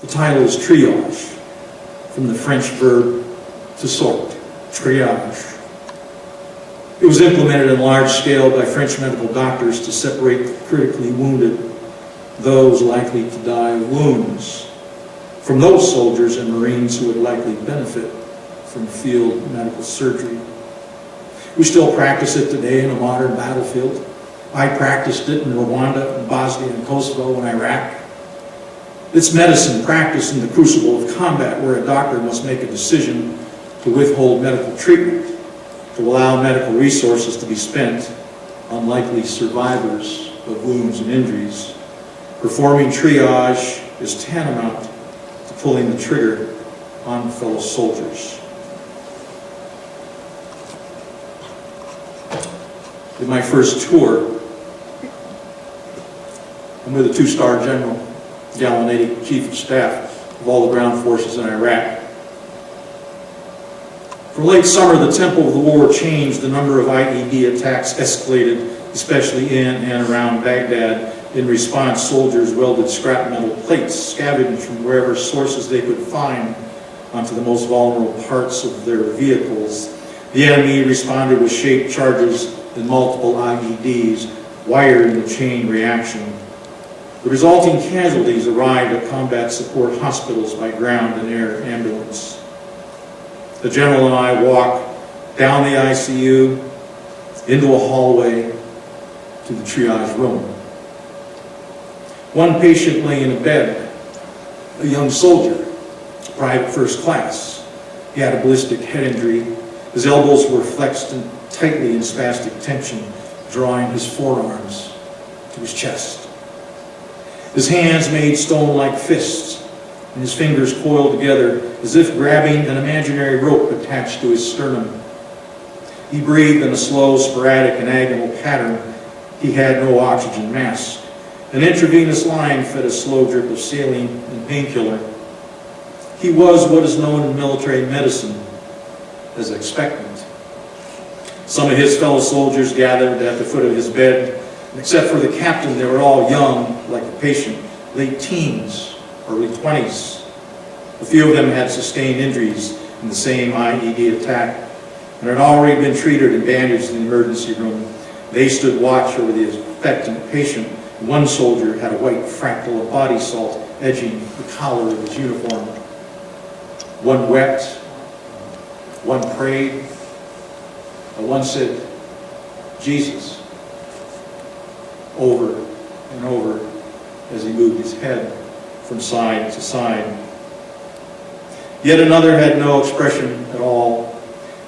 The title is Triage, from the French verb to sort, triage. It was implemented in large scale by French medical doctors to separate the critically wounded, those likely to die of wounds, from those soldiers and Marines who would likely benefit from field medical surgery. We still practice it today in a modern battlefield. I practiced it in Rwanda, and Bosnia and Kosovo, and Iraq. It's medicine practiced in the crucible of combat, where a doctor must make a decision to withhold medical treatment, to allow medical resources to be spent on likely survivors of wounds and injuries. Performing triage is tantamount to pulling the trigger on fellow soldiers. In my first tour, I'm with a two-star general, Gallinating Chief of Staff of all the ground forces in Iraq. From late summer, the tempo of the war changed. The number of IED attacks escalated, especially in and around Baghdad. In response, soldiers welded scrap metal plates, scavenged from wherever sources they could find, onto the most vulnerable parts of their vehicles. The enemy responded with shaped charges and multiple IEDs, wired in a chain reaction. The resulting casualties arrived at combat support hospitals by ground and air ambulance. The general and I walked down the ICU, into a hallway, to the triage room. One patient lay in a bed, a young soldier, private first class. He had a ballistic head injury. His elbows were flexed and tightly in spastic tension, drawing his forearms to his chest. His hands made stone-like fists, and his fingers coiled together as if grabbing an imaginary rope attached to his sternum. He breathed in a slow, sporadic, and agonal pattern. He had no oxygen mask. An intravenous line fed a slow drip of saline and painkiller. He was what is known in military medicine as expectant. Some of his fellow soldiers gathered at the foot of his bed. Except for the captain, they were all young, like the patient, late teens, early 20s. A few of them had sustained injuries in the same IED attack and had already been treated and bandaged in the emergency room. They stood watch over the expectant patient. One soldier had a white fractal of body salt edging the collar of his uniform. One wept, one prayed, and one said, "Jesus," over and over as he moved his head from side to side. Yet another had no expression at all.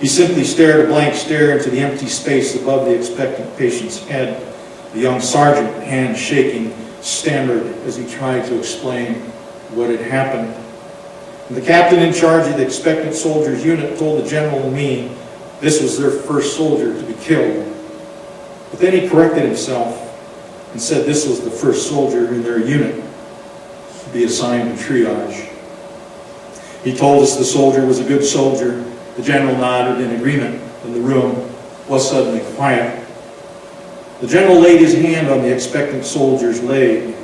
He simply stared a blank stare into the empty space above the expectant patient's head. The young sergeant, hands shaking, stammered as he tried to explain what had happened. And the captain in charge of the expectant soldiers unit told the general and me this was their first soldier to be killed. But then he corrected himself and said this was the first soldier in their unit to be assigned to triage. He told us the soldier was a good soldier. The general nodded in agreement, and the room was suddenly quiet. The general laid his hand on the expectant soldier's leg,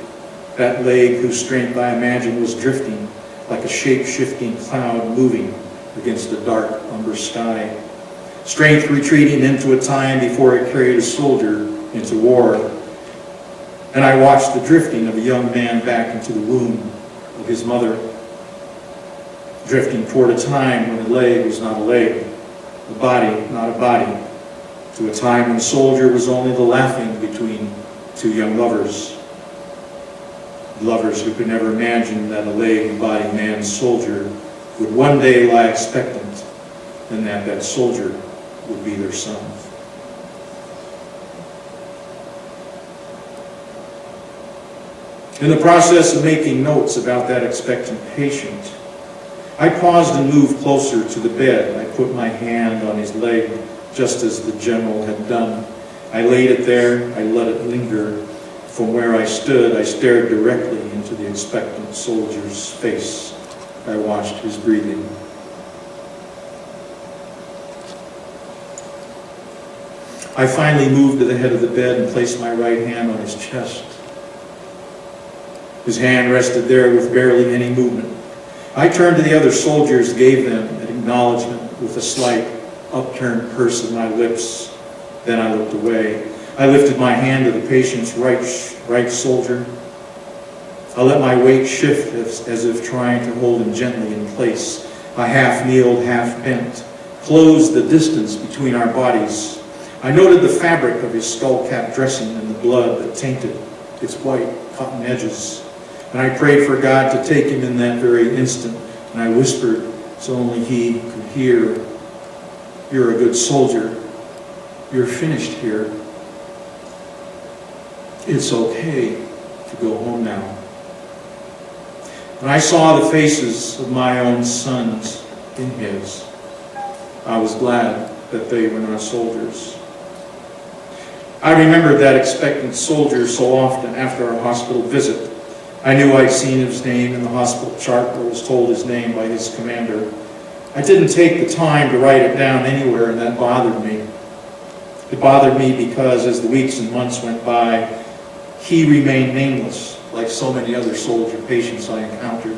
that leg whose strength I imagine was drifting like a shape-shifting cloud moving against a dark umber sky. Strength retreating into a time before it carried a soldier into war. And I watched the drifting of a young man back into the womb of his mother, drifting toward a time when a leg was not a leg, a body not a body, to a time when a soldier was only the laughing between two young lovers. Lovers who could never imagine that a leg-body man soldier would one day lie expectant, and that soldier would be their son. In the process of making notes about that expectant patient, I paused and moved closer to the bed. I put my hand on his leg, just as the general had done. I laid it there. I let it linger. From where I stood, I stared directly into the expectant soldier's face. I watched his breathing. I finally moved to the head of the bed and placed my right hand on his chest. His hand rested there with barely any movement. I turned to the other soldiers, gave them an acknowledgement with a slight upturned purse of my lips. Then I looked away. I lifted my hand to the patient's right shoulder. I let my weight shift as if trying to hold him gently in place. I half kneeled, half bent, closed the distance between our bodies. I noted the fabric of his skull-cap dressing and the blood that tainted its white cotton edges. And I prayed for God to take him in that very instant. And I whispered so only he could hear, "You're a good soldier. You're finished here. It's okay to go home now." And I saw the faces of my own sons in his. I was glad that they were not soldiers. I remembered that expectant soldier so often after our hospital visit. I knew I'd seen his name in the hospital chart or was told his name by his commander. I didn't take the time to write it down anywhere, and that bothered me. It bothered me because as the weeks and months went by, he remained nameless, like so many other soldier patients I encountered.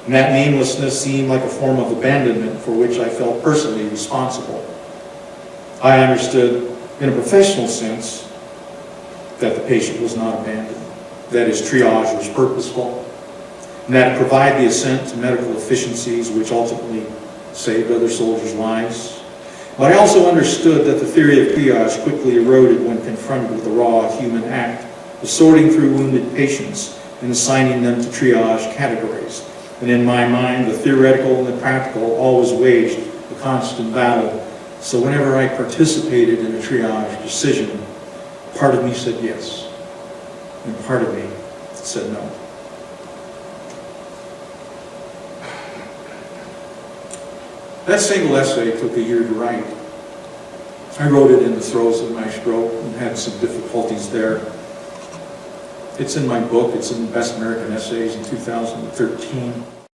And that namelessness seemed like a form of abandonment for which I felt personally responsible. I understood, in a professional sense, that the patient was not abandoned, that his triage was purposeful, and that it provided the assent to medical efficiencies which ultimately saved other soldiers' lives. But I also understood that the theory of triage quickly eroded when confronted with the raw human act of sorting through wounded patients and assigning them to triage categories. And in my mind, the theoretical and the practical always waged a constant battle. So whenever I participated in a triage decision, part of me said yes, and part of me said no. That single essay took a year to write. I wrote it in the throes of my stroke and had some difficulties there. It's in my book. It's in Best American Essays in 2013.